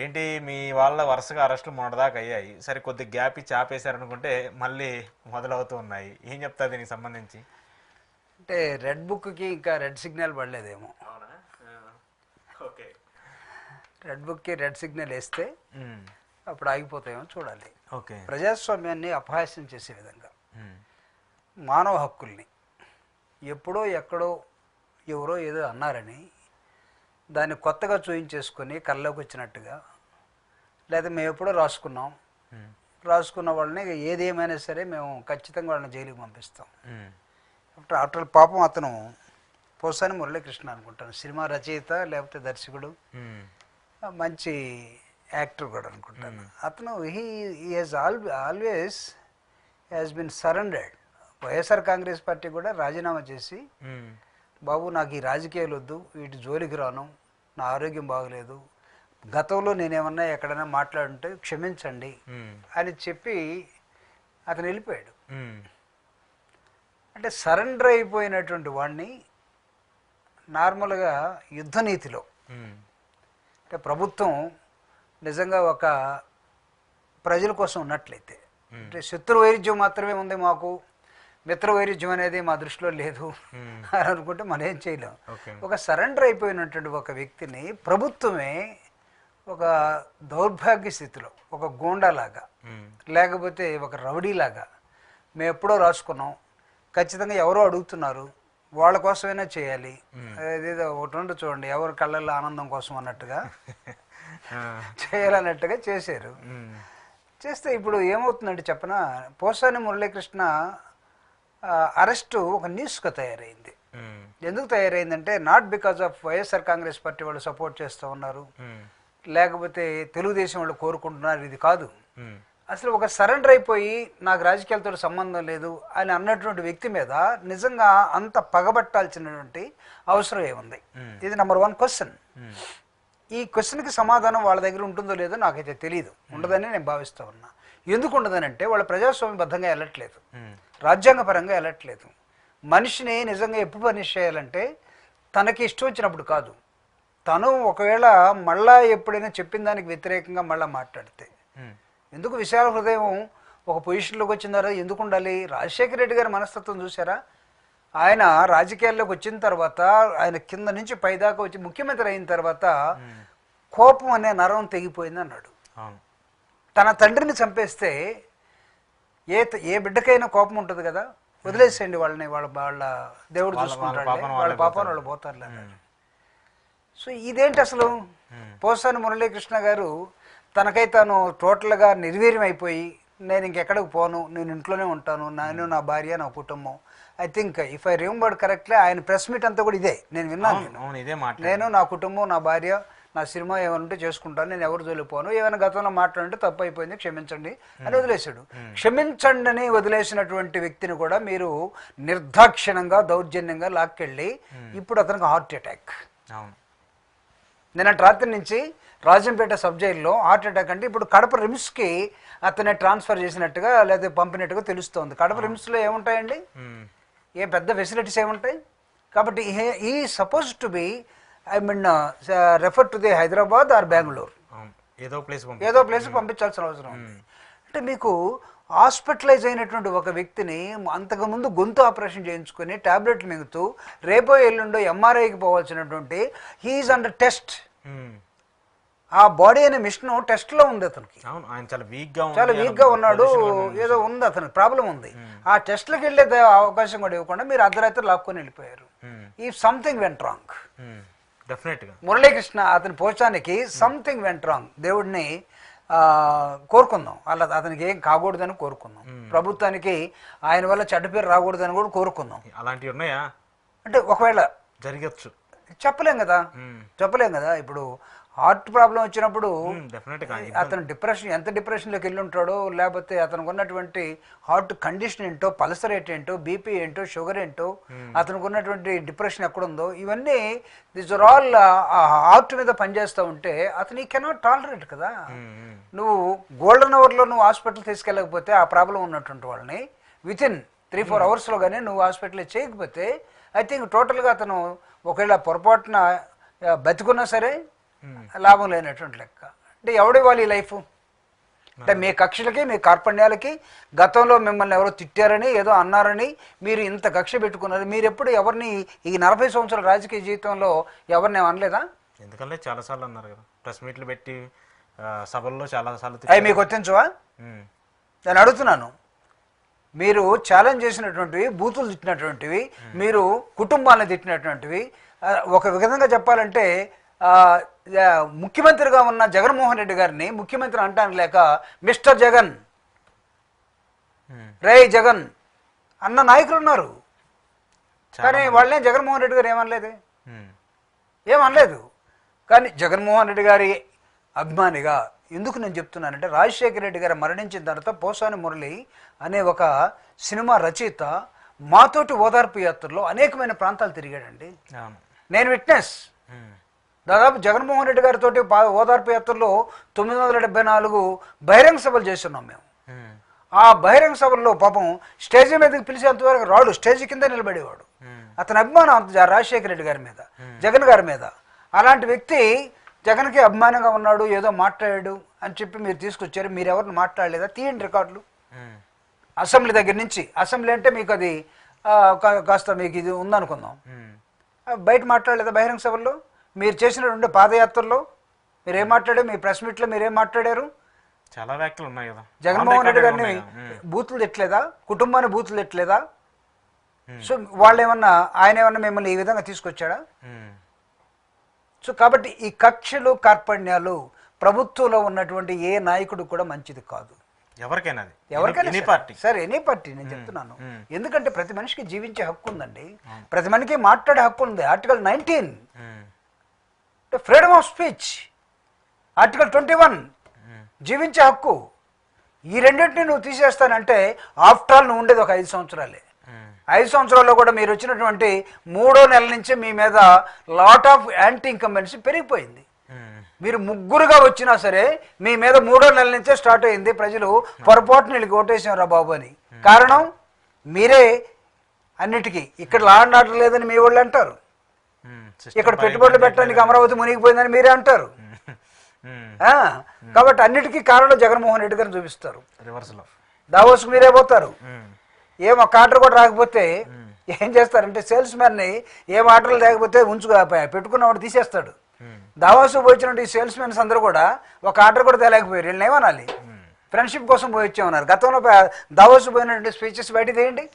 ఏంటి మీ వాళ్ళ వరుసగా అరెస్టులు మొన్నటిదాకా అయ్యాయి, సరే కొద్ది గ్యాప్ ఇచ్చి ఆపేశారనుకుంటే మళ్ళీ మొదలవుతూ ఉన్నాయి. ఏం చెప్తా దీనికి సంబంధించి? అంటే రెడ్ బుక్కి ఇంకా రెడ్ సిగ్నల్ పడలేదేమో. ఓకే, రెడ్ బుక్కి రెడ్ సిగ్నల్ వేస్తే అప్పుడు ఆగిపోతాయేమో చూడాలి. ఓకే. ప్రజాస్వామ్యాన్ని అపహాస్యం చేసే విధంగా మానవ హక్కుల్ని ఎప్పుడో ఎక్కడో ఎవరో ఏదో అన్నారని దాన్ని కొత్తగా చూయించేసుకొని కళ్ళలోకి వచ్చినట్టుగా, లేదా మేము ఎప్పుడో రాసుకున్న వాళ్ళని ఏదేమైనా సరే మేము ఖచ్చితంగా వాళ్ళని జైలుకి పంపిస్తాం. ఆఫ్టర్ పాపం అతను పోసాని మురళీకృష్ణ అనుకుంటాను, సినిమా రచయిత లేకపోతే దర్శకుడు, మంచి యాక్టర్ కూడా అనుకుంటాను. అతను he has always has been surrendered. YSR Congress party కూడా రాజీనామా చేసి, బాబు నాకు ఈ రాజకీయాలు వద్దు, వీటి జోలికి రాను, నా ఆరోగ్యం బాగలేదు, గతంలో నేనేమన్నా ఎక్కడైనా మాట్లాడుంటే క్షమించండి అని చెప్పి అతను వెళ్ళిపోయాడు. అంటే సరెండర్ అయిపోయినటువంటి వాడిని నార్మల్గా యుద్ధ నీతిలో, అంటే ప్రభుత్వం నిజంగా ఒక ప్రజల కోసం ఉన్నట్లయితే, అంటే శత్రు వైరుధ్యం మాత్రమే ఉంది మాకు, మిత్ర వైరుధ్యం అనేది మా దృష్టిలో లేదు అని అనుకుంటే మనం ఏం చేయలేం. ఒక సరెండర్ అయిపోయినటువంటి ఒక వ్యక్తిని ప్రభుత్వమే ఒక దౌర్భాగ్య స్థితిలో ఒక గూండాలాగా లేకపోతే ఒక రౌడీలాగా, మేము ఎప్పుడో రాసుకున్నాం, ఖచ్చితంగా ఎవరో అడుగుతున్నారు, వాళ్ళ కోసమైనా చేయాలి, అదేదో ఒకటి ఉండి చూడండి, ఎవరి కళ్ళల్లో ఆనందం కోసం అన్నట్టుగా చేయాలన్నట్టుగా చేశారు. చేస్తే ఇప్పుడు ఏమవుతుందంటే చెప్పనా, పోసాని మురళీకృష్ణ అరెస్టు ఒక న్యూస్గా తయారైంది. ఎందుకు తయారైందంటే not because of YSR Congress party వాళ్ళు సపోర్ట్ చేస్తూ ఉన్నారు, లేకపోతే తెలుగుదేశం వాళ్ళు కోరుకుంటున్నారు, ఇది కాదు. అసలు ఒక సరెండర్ అయిపోయి నాకు రాజకీయాలతో సంబంధం లేదు అని అన్నటువంటి వ్యక్తి మీద నిజంగా అంత పగబట్టాల్సినటువంటి అవసరం ఏముంది? ఇది నెంబర్ 1 క్వశ్చన్. ఈ క్వశ్చన్కి సమాధానం వాళ్ళ దగ్గర ఉంటుందో లేదో నాకైతే తెలియదు, ఉండదని నేను భావిస్తూ ఉన్నా. ఎందుకు ఉండదని అంటే వాళ్ళు ప్రజాస్వామ్యబద్ధంగా వెళ్ళట్లేదు, రాజ్యాంగపరంగా వెళ్ళట్లేదు. మనిషిని నిజంగా ఎప్పుడు పనిష్ చేయాలంటే తనకి ఇష్టం వచ్చినప్పుడు కాదు, తను ఒకవేళ మళ్ళా ఎప్పుడైనా చెప్పిన దానికి వ్యతిరేకంగా మళ్ళీ మాట్లాడితే. ఎందుకు విశాల హృదయం ఒక పొజిషన్లోకి వచ్చిన తర్వాత ఎందుకు ఉండాలి? రాజశేఖర రెడ్డి గారి మనస్తత్వం చూసారా? ఆయన రాజకీయాల్లోకి వచ్చిన తర్వాత ఆయన కింద నుంచి పైదాకా వచ్చి ముఖ్యమంత్రి అయిన తర్వాత కోపం అనే నరం తెగిపోయింది అన్నాడు. తన తండ్రిని చంపేస్తే ఏ బిడ్డకైనా కోపం ఉంటుంది కదా, వదిలేసేయండి వాళ్ళని, వాళ్ళ దేవుడు చూసుకుంటాడు, వాళ్ళ పాపాన్ని వాళ్ళు పోతారు అన్నాడు. సో ఇదేంటి అసలు? పోసాని మురళీకృష్ణ గారు తనకై తాను టోటల్గా నిర్వీర్యం అయిపోయి, నేను ఇంకెక్కడికి పోను, నేను ఇంట్లోనే ఉంటాను, నేను నా భార్య నా కుటుంబం. I think if I remembered correctly ఆయన ప్రెస్ మీట్ అంతా కూడా ఇదే నేను విన్నాను. నేను నా కుటుంబం నా భార్య నా సినిమా ఏమనుంటే చేసుకుంటాను, నేను ఎవరు జోలిపోను, ఏమైనా గతంలో మాట్లాడుంటే తప్పు అయిపోయింది క్షమించండి అని వదిలేశాడు. క్షమించండి అని వదిలేసినటువంటి వ్యక్తిని కూడా మీరు నిర్దాక్షిణంగా దౌర్జన్యంగా లాక్కెళ్ళి ఇప్పుడు అతనికి హార్ట్ అటాక్. నిన్నటి రాత్రి నుంచి రాజంపేట సబ్ జైల్లో హార్ట్ అటాక్ అంటే ఇప్పుడు కడప రిమ్స్కి అతనే ట్రాన్స్ఫర్ చేసినట్టుగా లేదా పంపినట్టుగా తెలుస్తోంది. కడప రిమ్స్లో ఏముంటాయండి? ఏ పెద్ద ఫెసిలిటీస్ ఏముంటాయి? కాబట్టి ఈ suppose to be I mean refer to the Hyderabad or Bengaluru, ఏదో ప్లేస్ పంపించాల్సిన అవసరం ఉంది. అంటే మీకు హాస్పిటలైజ్ అయినటువంటి ఒక వ్యక్తిని అంతకుముందు గొంతు ఆపరేషన్ చేయించుకొని టాబ్లెట్లు మింగుతూ రేపో ఎల్లుండో ఎంఆర్ఐకి పోవాల్సినటువంటి హీఈస్ అండర్ టెస్ట్. ఆ బాడీ అనే మిషన్ టెస్ట్లో ఉంది అతనికి, చాలా వీక్గా ఉన్నాడు, ఏదో ఉంది అతనికి ప్రాబ్లం ఉంది. ఆ టెస్ట్లకు వెళ్ళే అవకాశం కూడా ఇవ్వకుండా మీరు అర్ధరాత్రి లాక్కొని వెళ్ళిపోయారు. ఈ సంథింగ్ వెంట్ రాంగ్. మురళీకృష్ణ అతని పోచానికి సంథింగ్ వెంట్ రాంగ్. దేవుడిని కోరుకుందాం, అలా అతనికి ఏం కాకూడదని కోరుకుందాం, ప్రభుత్వానికి ఆయన వల్ల చెడ్డ పేరు రాకూడదని కూడా కోరుకుందాం. అలాంటివి ఉన్నాయా అంటే ఒకవేళ జరగచ్చు, చెప్పలేం కదా. ఇప్పుడు హార్ట్ ప్రాబ్లం వచ్చినప్పుడు అతను ఎంత డిప్రెషన్లోకి వెళ్ళి ఉంటాడో, లేకపోతే అతనికి ఉన్నటువంటి హార్ట్ కండిషన్ ఏంటో, పల్స్ రేట్ ఏంటో, బీపీ ఏంటో, షుగర్ ఏంటో, అతనికి ఉన్నటువంటి డిప్రెషన్ ఎక్కడుందో, ఇవన్నీ దిస్ ఆర్ ఆల్ హార్ట్ మీద పనిచేస్తూ ఉంటే అతను ఈ కెనాట్ టాలరేట్ కదా. నువ్వు గోల్డెన్ అవర్లో నువ్వు హాస్పిటల్ తీసుకెళ్ళకపోతే ఆ ప్రాబ్లం ఉన్నటువంటి వాళ్ళని వితిన్ 3-4 అవర్స్లో కానీ నువ్వు హాస్పిటల్ చేయకపోతే ఐ థింక్ టోటల్గా అతను ఒకవేళ పొరపాటున బతికున్నా సరే లాభం లేనటువంటి లెక్క. అంటే ఎవడివ్వాలి ఈ లైఫ్? అంటే మీ కక్షలకి మీ కార్పణ్యాలకి గతంలో మిమ్మల్ని ఎవరో తిట్టారని ఏదో అన్నారని మీరు ఇంత కక్ష పెట్టుకున్నారు. మీరు ఎప్పుడు ఎవరిని ఈ 40 సంవత్సరాల రాజకీయ జీవితంలో ఎవరిని అనలేదా? ఎందుకంటే చాలాసార్లు అన్నారు కదా, ప్రెస్ మీట్లు పెట్టి సభల్లో చాలాసార్లు అవి మీకు వర్తించవా? నేను అడుగుతున్నాను. మీరు ఛాలెంజ్ చేసినటువంటివి, బూతులు తిట్టినటువంటివి, మీరు కుటుంబాలను తిట్టినటువంటివి, ఒక విధంగా చెప్పాలంటే ముఖ్యమంత్రిగా ఉన్న జగన్మోహన్ రెడ్డి గారిని ముఖ్యమంత్రి అంటానికి లేక మిస్టర్ జగన్, రే జగన్ అన్న నాయకులు ఉన్నారు. కానీ వాళ్ళే జగన్మోహన్ రెడ్డి గారు ఏమనలేదు, ఏమనలేదు. కానీ జగన్మోహన్ రెడ్డి గారి అభిమానిగా ఎందుకు నేను చెప్తున్నానంటే, రాజశేఖర రెడ్డి గారు మరణించిన తర్వాత పోసాని మురళి అనే ఒక సినిమా రచయిత మాతోటి ఓదార్పు యాత్రలో అనేకమైన ప్రాంతాలు తిరిగాడండి. నేను విట్నెస్. దాదాపు జగన్మోహన్ రెడ్డి గారితో ఓదార్పు యాత్రలో 974 బహిరంగ సభలు చేస్తున్నాం మేము. ఆ బహిరంగ సభల్లో పాపం స్టేజీ మీదకి పిలిచేంతవరకు రాడు, స్టేజీ కింద నిలబడేవాడు. అతని అభిమానం రాజశేఖర రెడ్డి గారి మీద, జగన్ గారి మీద. అలాంటి వ్యక్తి జగన్కి అభిమానంగా ఉన్నాడు, ఏదో మాట్లాడాడు అని చెప్పి మీరు తీసుకొచ్చారు. మీరు ఎవరిని మాట్లాడలేదా? తీయండి రికార్డులు. అసెంబ్లీ దగ్గర నుంచి, అసెంబ్లీ అంటే మీకు అది కాస్త మీకు ఇది ఉందనుకుందాం, బయట మాట్లాడలేదా? బహిరంగ సభల్లో మీరు చేసినటువంటి పాదయాత్రలో మీరేం మాట్లాడారు? మీ ప్రెస్ మీట్లో మీరేం మాట్లాడారు? చాలా వ్యాఖ్యలు ఉన్నాయి కదా. జగన్మోహన్ రెడ్డి గారిని బూతులు తిట్టలేదా? కుటుంబాన్ని బూతులు తిట్టలేదా? సో వాళ్ళు ఏమన్నా, ఆయన ఏమన్నా మిమ్మల్ని ఈ విధంగా తీసుకొచ్చాడా? సో కాబట్టి ఈ కక్షలు కార్పణ్యాలు ప్రభుత్వంలో ఉన్నటువంటి ఏ నాయకుడు కూడా మంచిది కాదు. ఎవరికైనా సరే, ఎనీ పార్టీ నేను చెప్తున్నాను. ఎందుకంటే ప్రతి మనిషికి జీవించే హక్కు ఉందండి, ప్రతి మనిషికి మాట్లాడే హక్కు ఉంది. Article 19 freedom of speech, article 21 జీవించే హక్కు. ఈ రెండింటిని నువ్వు తీసేస్తానంటే ఆఫ్టర్ ఆల్ నువ్వు ఉండేది ఒక 5 సంవత్సరాలే. 5 సంవత్సరాల్లో కూడా మీరు వచ్చినటువంటి 3వ నెల నుంచి మీ మీద లాట్ ఆఫ్ యాంటీ ఇన్కంబెన్సీ పెరిగిపోయింది. మీరు ముగ్గురుగా వచ్చినా సరే మీ మీద 3వ నెల నుంచే స్టార్ట్ అయింది. ప్రజలు పొరపాటున వీళ్ళకి ఓటేసారా బాబు అని. కారణం మీరే అన్నిటికీ. ఇక్కడ లా అండ్ ఆర్డర్ లేదని మీ వాళ్ళు అంటారు, ఇక్కడ పెట్టుబడులు పెట్టడానికి అమరావతి మునిగిపోయిందని మీరే అంటారు. కాబట్టి అన్నిటికీ కారణం జగన్మోహన్ రెడ్డి గారిని చూపిస్తారు. దావోస్కు మీరే పోతారు. ఏం ఒక ఆర్డర్ కూడా రాకపోతే ఏం చేస్తారంటే సేల్స్ మ్యాన్ని ఏం ఆర్డర్లు లేకపోతే పెట్టుకున్నవాడు తీసేస్తాడు. దావోస్ పోయినటువంటి సేల్స్ మ్యాన్స్ అందరూ కూడా ఒక ఆర్డర్ కూడా తేలేకపోయారు. వీళ్ళని ఏమనాలి? ఫ్రెండ్షిప్ కోసం పోయి వచ్చామన్నారు. గతంలో దావోస్ పోయినటువంటి స్పీచెస్ బయట తీయండి.